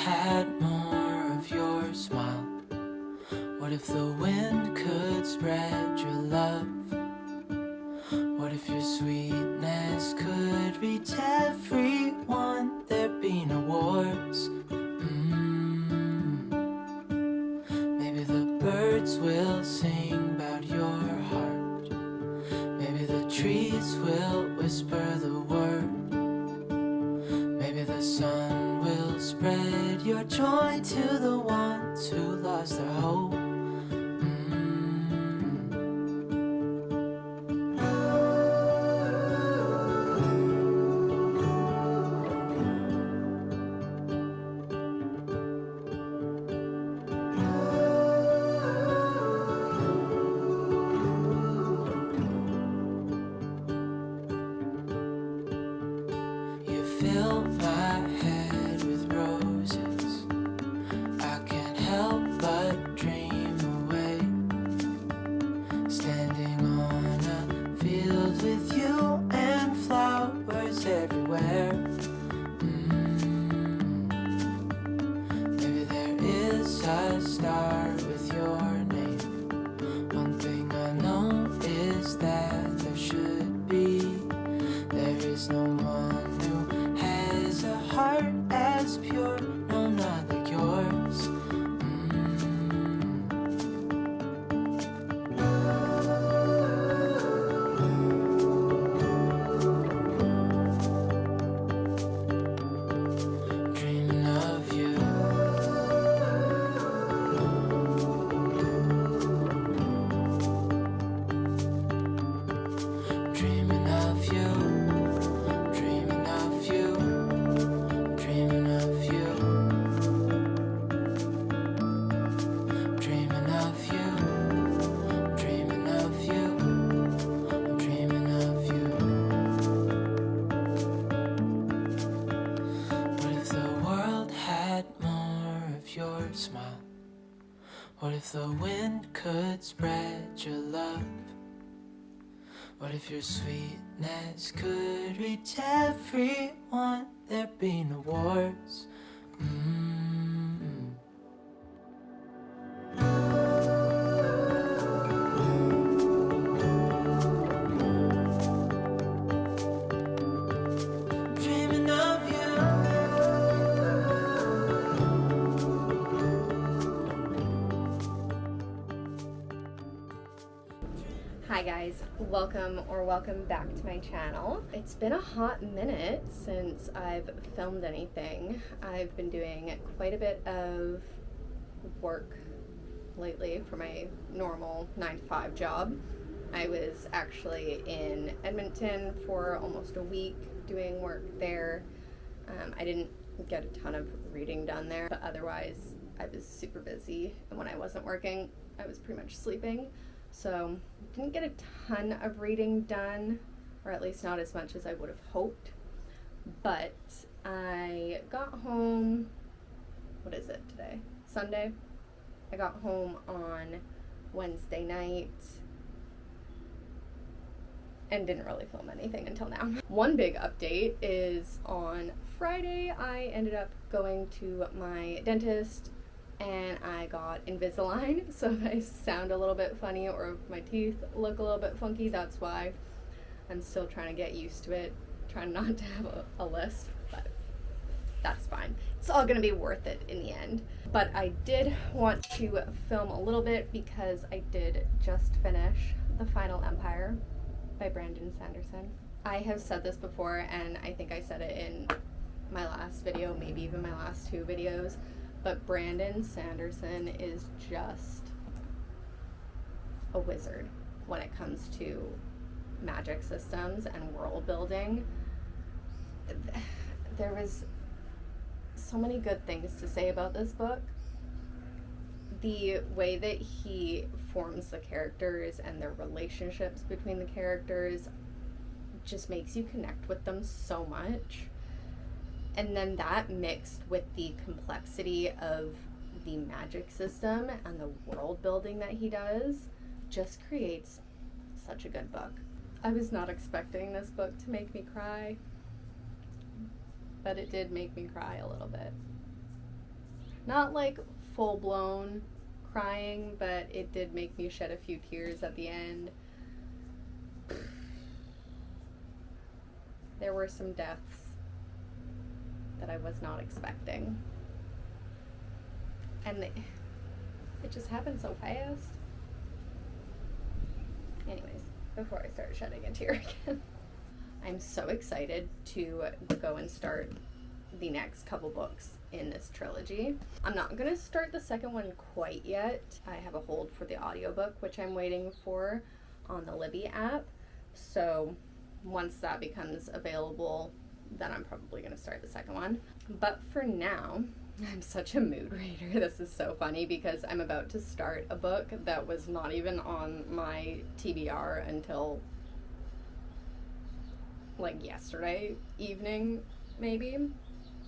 had more of your smile? What if the wind could spread your love? What if your sweetness could reach everyone? There'd be no wars. Maybe the birds will sing about your heart. Maybe the trees will whisper the word. Maybe the sun will spread your joy to the ones who lost their hope. Fill my head with roses. I can't help but dream away, standing on a field with you and flowers everywhere. Maybe there is a star with your name. One thing I know is that there should be. There is no one who has a heart as pure, no, not like yours. Dreaming of you. Dreaming of you. Dreaming of you. Dreaming of you. Dreaming of you. Dreaming of you. I'm dreaming of you. What if the world had more of your smile? What if the wind could spread your love? What if your sweetness could reach everyone? There'd be no wars. Dreaming of you. Hi guys, welcome back to my channel. It's been a hot minute since I've filmed anything. I've been doing quite a bit of work lately for my normal 9-to-5 job. I was actually in Edmonton for almost a week doing work there. I didn't get a ton of reading done there, but otherwise I was super busy, and when I wasn't working I was pretty much sleeping. So didn't get a ton of reading done, or at least not as much as I would have hoped. But I got home, what is it today? Sunday? I got home on Wednesday night and didn't really film anything until now. One big update is on Friday I ended up going to my dentist and I got Invisalign, so if I sound a little bit funny or if my teeth look a little bit funky, that's why. I'm still trying to get used to it, trying not to have a lisp, but that's fine. It's all gonna be worth it in the end. But I did want to film a little bit because I did just finish The Final Empire by Brandon Sanderson. I have said this before, and I think I said it in my last video, maybe even my last two videos, but Brandon Sanderson is just a wizard when it comes to magic systems and world building. There was so many good things to say about this book. The way that he forms the characters and their relationships between the characters just makes you connect with them so much. And then that mixed with the complexity of the magic system and the world building that he does just creates such a good book. I was not expecting this book to make me cry, but it did make me cry a little bit. Not like full-blown crying, but it did make me shed a few tears at the end. There were some deaths that I was not expecting. And it just happened so fast. Anyways, before I start shedding a tear again. I'm so excited to go and start the next couple books in this trilogy. I'm not going to start the second one quite yet. I have a hold for the audiobook, which I'm waiting for on the Libby app. So once that becomes available, then I'm probably going to start the second one. But for now, I'm such a mood reader. This is so funny because I'm about to start a book that was not even on my TBR until like yesterday evening, maybe.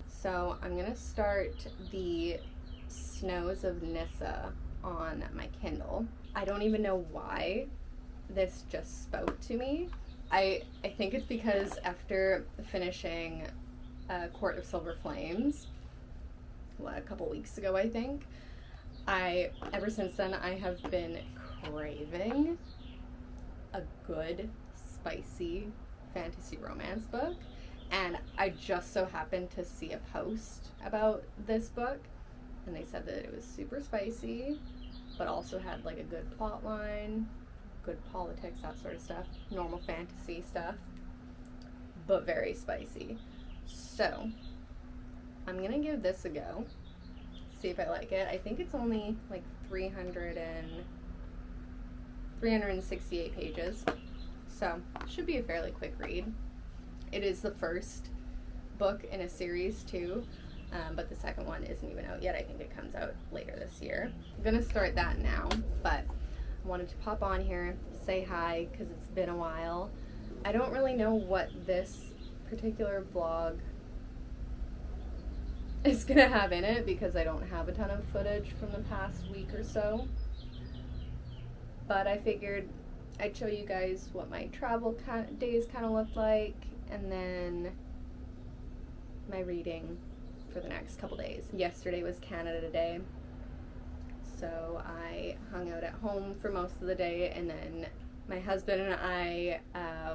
So I'm gonna start the Snows of Nissa on my Kindle. I don't even know why this just spoke to me. I think it's because after finishing Court of Silver Flames, a couple weeks ago, I think, ever since then I have been craving a good, spicy fantasy romance book. And I just so happened to see a post about this book, and they said that it was super spicy, but also had like a good plot line, good politics, that sort of stuff, normal fantasy stuff, but very spicy. So I'm gonna give this a go, see if I like it. I think it's only like 368 pages, so it should be a fairly quick read. It is the first book in a series too, but the second one isn't even out yet. I think it comes out later this year. I'm gonna start that now, but I wanted to pop on here, say hi, because it's been a while. I don't really know what this particular vlog is gonna have in it because I don't have a ton of footage from the past week or so, but I figured I'd show you guys what my travel days kind of looked like, and then my reading for the next couple days. Yesterday was Canada Day, so I hung out at home for most of the day, and then my husband and I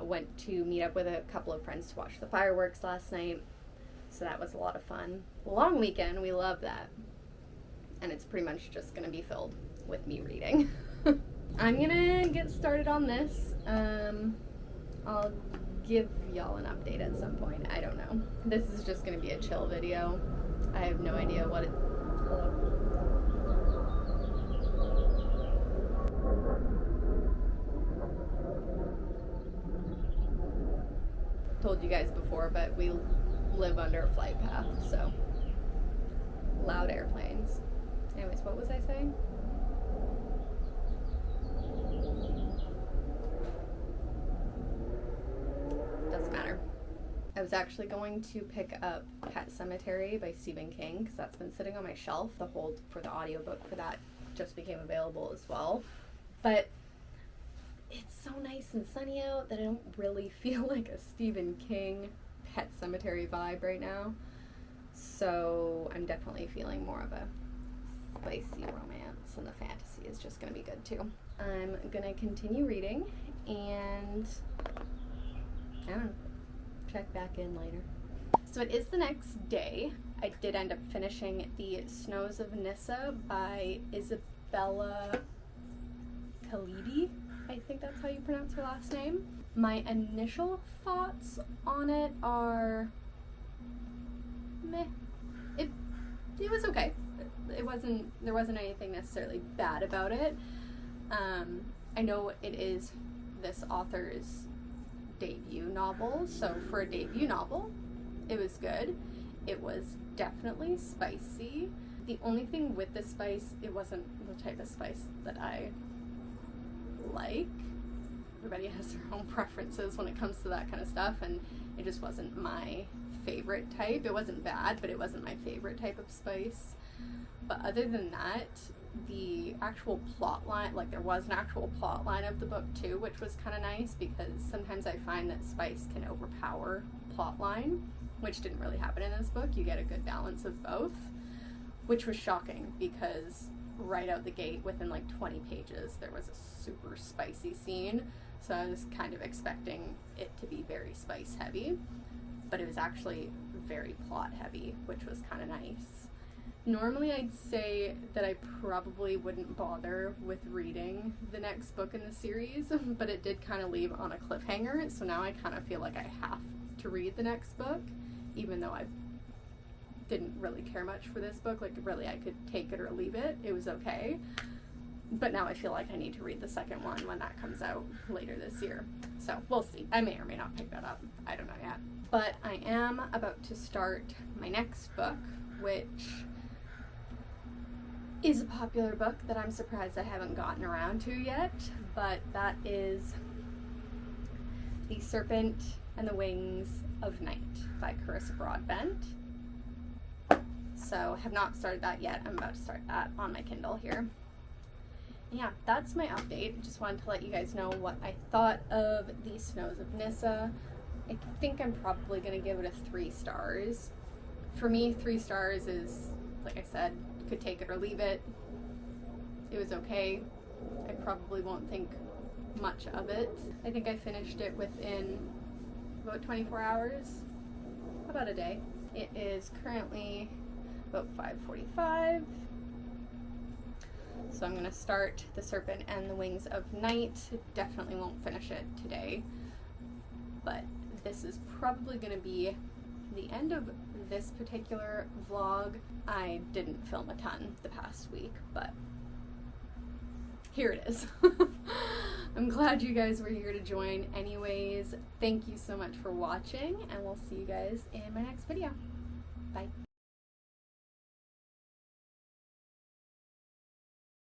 went to meet up with a couple of friends to watch the fireworks last night, so that was a lot of fun. Long weekend, we love that, and it's pretty much just going to be filled with me reading. I'm gonna get started on this. I'll give y'all an update at some point. I don't know. This is just gonna be a chill video. I have no idea what it... Told you guys before, but we live under a flight path, so loud airplanes. Anyways, what was I saying? Doesn't matter. I was actually going to pick up Pet Sematary by Stephen King because that's been sitting on my shelf. The hold for the audiobook for that just became available as well. But it's so nice and sunny out that I don't really feel like a Stephen King Pet Sematary vibe right now. So I'm definitely feeling more of a spicy romance, and the fantasy is just going to be good too. I'm going to continue reading, and I don't know, check back in later. So it is the next day. I did end up finishing the Snows of Nissa by Isabella Khalidi. I think that's how you pronounce her last name. My initial thoughts on it are meh. It was okay. There wasn't anything necessarily bad about it. I know it is this author's debut novel, so for a debut novel, it was good. It was definitely spicy. The only thing with the spice, it wasn't the type of spice that I like. Everybody has their own preferences when it comes to that kind of stuff, and it just wasn't my favorite type. It wasn't bad, but it wasn't my favorite type of spice. But other than that, the actual plot line, like there was an actual plot line of the book too, which was kind of nice because sometimes I find that spice can overpower plot line, which didn't really happen in this book. You get a good balance of both. which was shocking because right out the gate, within like 20 pages, there was a super spicy scene. So I was kind of expecting it to be very spice heavy, but it was actually very plot heavy, which was kind of nice. Normally I'd say that I probably wouldn't bother with reading the next book in the series, but it did kind of leave on a cliffhanger, so now I kind of feel like I have to read the next book, even though I didn't really care much for this book. Like, really, I could take it or leave it. It was okay. But now I feel like I need to read the second one when that comes out later this year. So we'll see. I may or may not pick that up. I don't know yet. But I am about to start my next book, which is a popular book that I'm surprised I haven't gotten around to yet, but that is The Serpent and the Wings of Night by Carissa Broadbent. So have not started that yet. I'm about to start that on my Kindle here. Yeah, that's my update. Just wanted to let you guys know what I thought of The Snows of Nissa. I think I'm probably going to give it a 3 stars. For me, 3 stars is, like I said, could take it or leave it. It was okay. I probably won't think much of it. I think I finished it within about 24 hours, about a day. It is currently about 5:45. So I'm going to start The Serpent and the Wings of Night. Definitely won't finish it today, but this is probably going to be the end of this particular vlog. I didn't film a ton the past week, but here it is. I'm glad you guys were here to join anyways. Thank you so much for watching, and we'll see you guys in my next video. Bye.